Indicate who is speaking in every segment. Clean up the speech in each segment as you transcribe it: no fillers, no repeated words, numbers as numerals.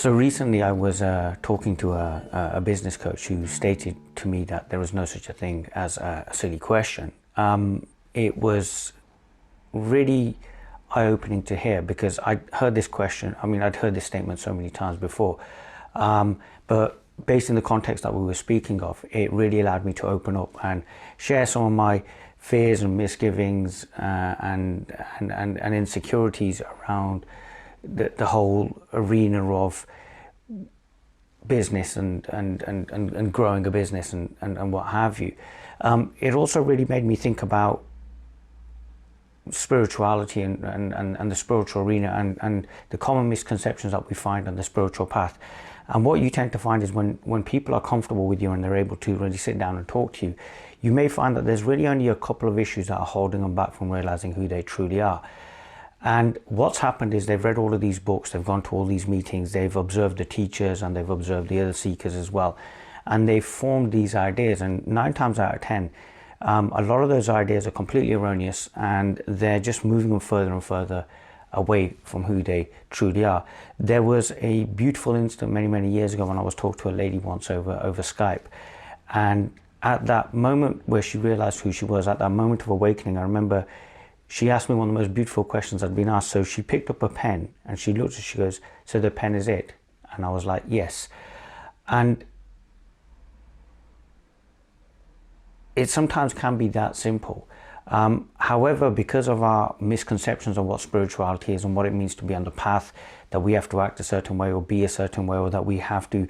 Speaker 1: So recently I was talking to a business coach who stated to me that there was no such a thing as a silly question. It was really eye-opening to hear, because I'd heard this question, I'd heard this statement so many times before, but based in the context that we were speaking of, it really allowed me to open up and share some of my fears and misgivings and insecurities around the whole arena of business and growing a business and what have you. It also really made me think about spirituality and the spiritual arena and the common misconceptions that we find on the spiritual path. And what you tend to find is when people are comfortable with you and they're able to really sit down and talk to you, you may find that there's really only a couple of issues that are holding them back from realizing who they truly are. And what's happened is they've read all of these books, they've gone to all these meetings, they've observed the teachers and they've observed the other seekers as well. And they've formed these ideas, and 9 times out of 10, a lot of those ideas are completely erroneous, and they're just moving them further and further away from who they truly are. There was a beautiful incident many years ago when I was talking to a lady once over Skype, and at that moment where she realized who she was, at that moment of awakening, I remember she asked me one of the most beautiful questions I'd been asked. So she picked up a pen and she looked and she goes, "So the pen is it?" And I was like, "Yes." And it sometimes can be that simple. However, because of our misconceptions of what spirituality is and what it means to be on the path, that we have to act a certain way or be a certain way, or that we have to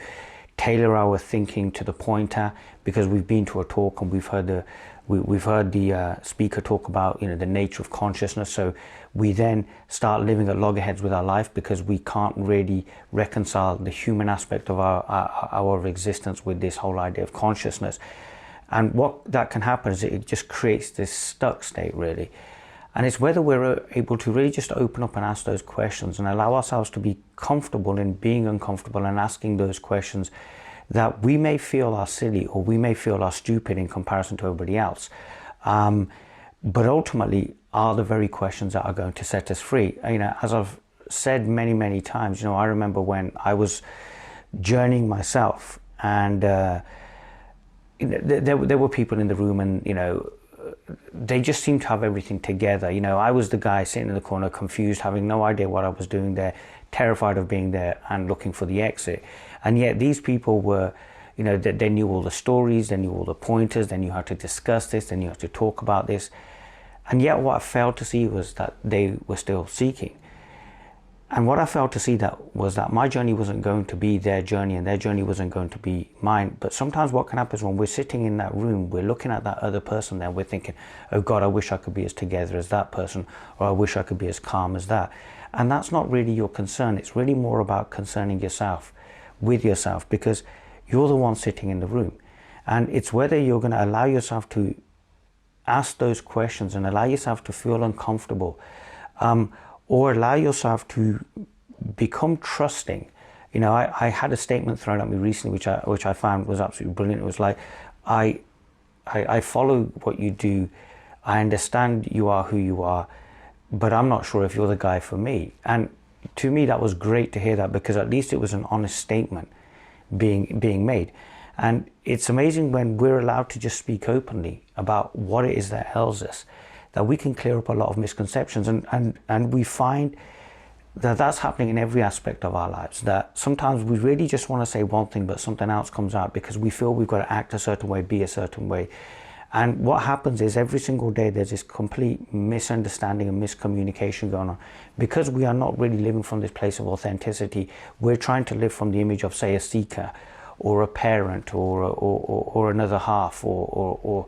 Speaker 1: tailor our thinking to the pointer, because we've been to a talk and we've heard the speaker talk about the nature of consciousness. So we then start living at loggerheads with our life because we can't really reconcile the human aspect of our existence with this whole idea of consciousness. And what that can happen is it just creates this stuck state, really. And it's whether we're able to really just open up and ask those questions and allow ourselves to be comfortable in being uncomfortable and asking those questions that we may feel are silly or we may feel are stupid in comparison to everybody else. But ultimately are the very questions that are going to set us free. As I've said many times, I remember when I was journeying myself, and there were people in the room, and they just seemed to have everything together. I was the guy sitting in the corner, confused, having no idea what I was doing there, terrified of being there and looking for the exit. And yet these people were, they knew all the stories, they knew all the pointers, they knew how to discuss this, they knew how to talk about this. And yet what I failed to see was that they were still seeking. And what I failed to see was that my journey wasn't going to be their journey and their journey wasn't going to be mine. But sometimes what can happen is when we're sitting in that room, we're looking at that other person there, we're thinking, "Oh God, I wish I could be as together as that person," or "I wish I could be as calm as that." And that's not really your concern. It's really more about concerning yourself with yourself, because you're the one sitting in the room. And it's whether you're going to allow yourself to ask those questions and allow yourself to feel uncomfortable, or allow yourself to become trusting. I had a statement thrown at me recently which I found was absolutely brilliant. It was like, I follow what you do, I understand you are who you are, but I'm not sure if you're the guy for me. And to me that was great to hear that, because at least it was an honest statement being made. And it's amazing when we're allowed to just speak openly about what it is that ails us, that we can clear up a lot of misconceptions. And we find that that's happening in every aspect of our lives, that sometimes we really just want to say one thing but something else comes out because we feel we've got to act a certain way, be a certain way. And what happens is every single day there's this complete misunderstanding and miscommunication going on, because we are not really living from this place of authenticity. We're trying to live from the image of, say, a seeker or a parent or another half or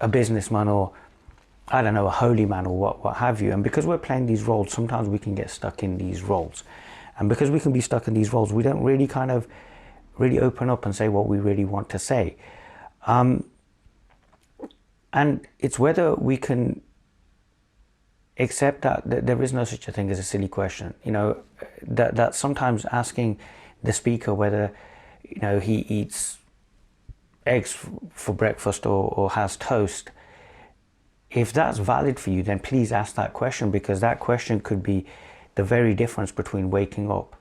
Speaker 1: a businessman, or I don't know, a holy man, or what have you. And because we're playing these roles, sometimes we can get stuck in these roles. And because we can be stuck in these roles, we don't really really open up and say what we really want to say. And it's whether we can accept that there is no such a thing as a silly question. That sometimes asking the speaker whether he eats eggs for breakfast or has toast, if that's valid for you, then please ask that question, because that question could be the very difference between waking up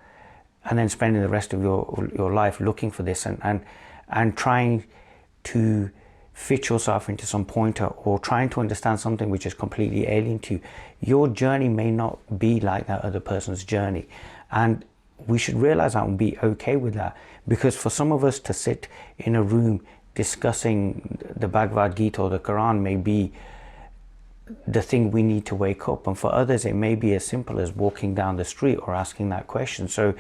Speaker 1: and then spending the rest of your life looking for this and trying to fit yourself into some pointer, or trying to understand something which is completely alien to you. Your journey may not be like that other person's journey, and we should realize that and be okay with that, because for some of us to sit in a room discussing the Bhagavad Gita or the Quran may be the thing we need to wake up, and for others it may be as simple as walking down the street or asking that question. So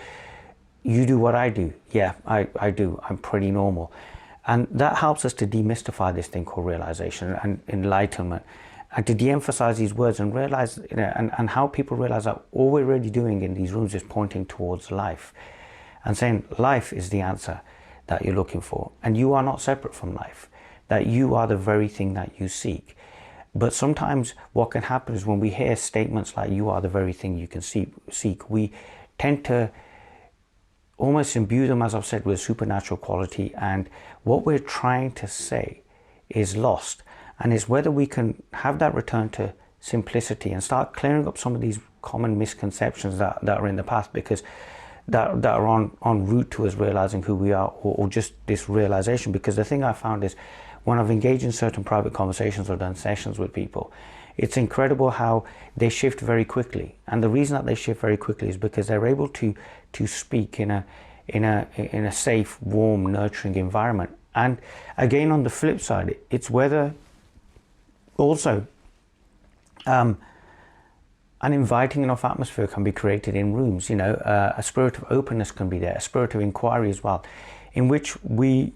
Speaker 1: you do what I do. Yeah, I do. I'm pretty normal. And that helps us to demystify this thing called realization and enlightenment, and to de-emphasize these words and realize, and how people realize that all we're really doing in these rooms is pointing towards life and saying life is the answer that you're looking for, and you are not separate from life, that you are the very thing that you seek. But sometimes what can happen is when we hear statements like you are the very thing you can seek, we tend to almost imbue them, as I've said, with supernatural quality, and what we're trying to say is lost. And it's whether we can have that return to simplicity and start clearing up some of these common misconceptions that are in the past, because that are en route to us realizing who we are, or just this realization. Because the thing I found is, when I've engaged in certain private conversations or done sessions with people, it's incredible how they shift very quickly. And the reason that they shift very quickly is because they're able to speak in a safe, warm, nurturing environment. And again, on the flip side, it's whether also an inviting enough atmosphere can be created in rooms. A spirit of openness can be there, a spirit of inquiry as well, in which we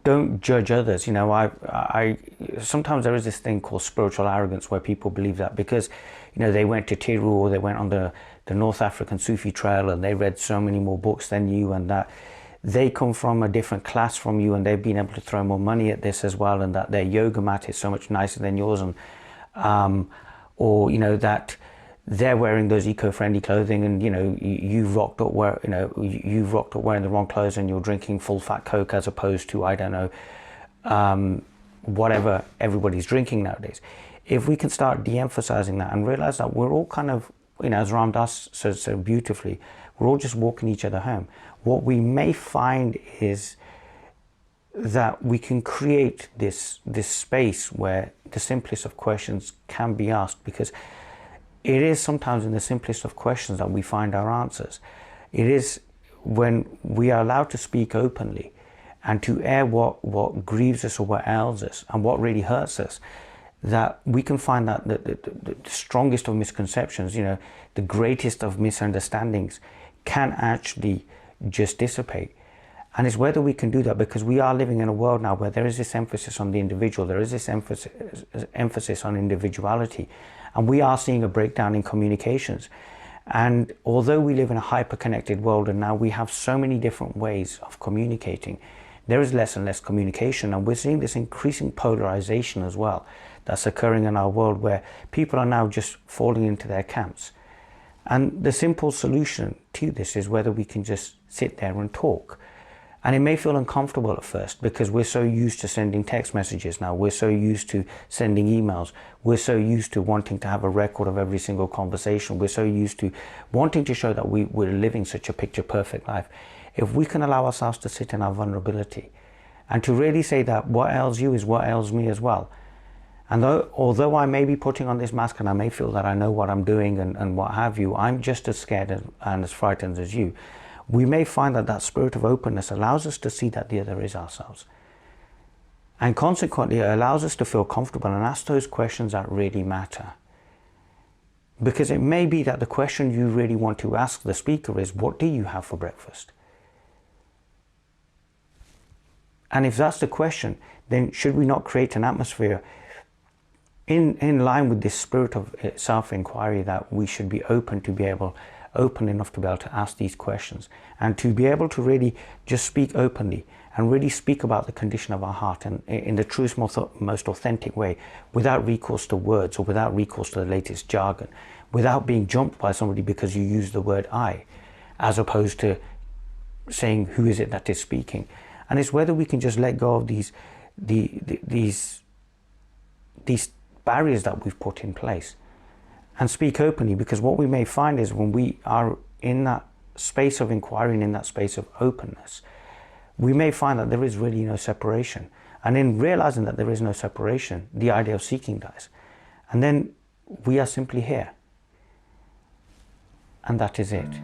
Speaker 1: don't judge others. I sometimes there is this thing called spiritual arrogance, where people believe that because they went to Tiru, or they went on the North African Sufi trail, and they read so many more books than you, and that they come from a different class from you, and they've been able to throw more money at this as well, and that their yoga mat is so much nicer than yours, and or that they're wearing those eco-friendly clothing, and you've rocked up wearing the wrong clothes, and you're drinking full fat Coke as opposed to, I don't know, whatever everybody's drinking nowadays. If we can start de-emphasizing that and realize that we're all kind of, as Ram Dass says so beautifully, we're all just walking each other home. What we may find is that we can create this space where the simplest of questions can be asked, because it is sometimes in the simplest of questions that we find our answers. It is when we are allowed to speak openly and to air what grieves us or what ails us and what really hurts us, that we can find that the strongest of misconceptions, the greatest of misunderstandings can actually just dissipate. And it's whether we can do that, because we are living in a world now where there is this emphasis on the individual, there is this emphasis on individuality, and we are seeing a breakdown in communications. And although we live in a hyper-connected world, and now we have so many different ways of communicating, there is less and less communication, and we're seeing this increasing polarization as well that's occurring in our world, where people are now just falling into their camps. And the simple solution to this is whether we can just sit there and talk. And it may feel uncomfortable at first, because we're so used to sending text messages now. We're so used to sending emails. We're so used to wanting to have a record of every single conversation. We're so used to wanting to show that we're living such a picture-perfect life. If we can allow ourselves to sit in our vulnerability and to really say that what ails you is what ails me as well. And although I may be putting on this mask and I may feel that I know what I'm doing and what have you, I'm just as scared and as frightened as you. We may find that spirit of openness allows us to see that the other is ourselves. And consequently, it allows us to feel comfortable and ask those questions that really matter. Because it may be that the question you really want to ask the speaker is, what do you have for breakfast? And if that's the question, then should we not create an atmosphere in line with this spirit of self-inquiry, that we should be open enough to be able to ask these questions, and to be able to really just speak openly and really speak about the condition of our heart, and in the truest, most authentic way, without recourse to words or without recourse to the latest jargon, without being jumped by somebody because you use the word I, as opposed to saying who is it that is speaking. And it's whether we can just let go of these barriers that we've put in place and speak openly, because what we may find is when we are in that space of inquiry and in that space of openness, we may find that there is really no separation. And in realizing that there is no separation, the idea of seeking dies. And then we are simply here. And that is it.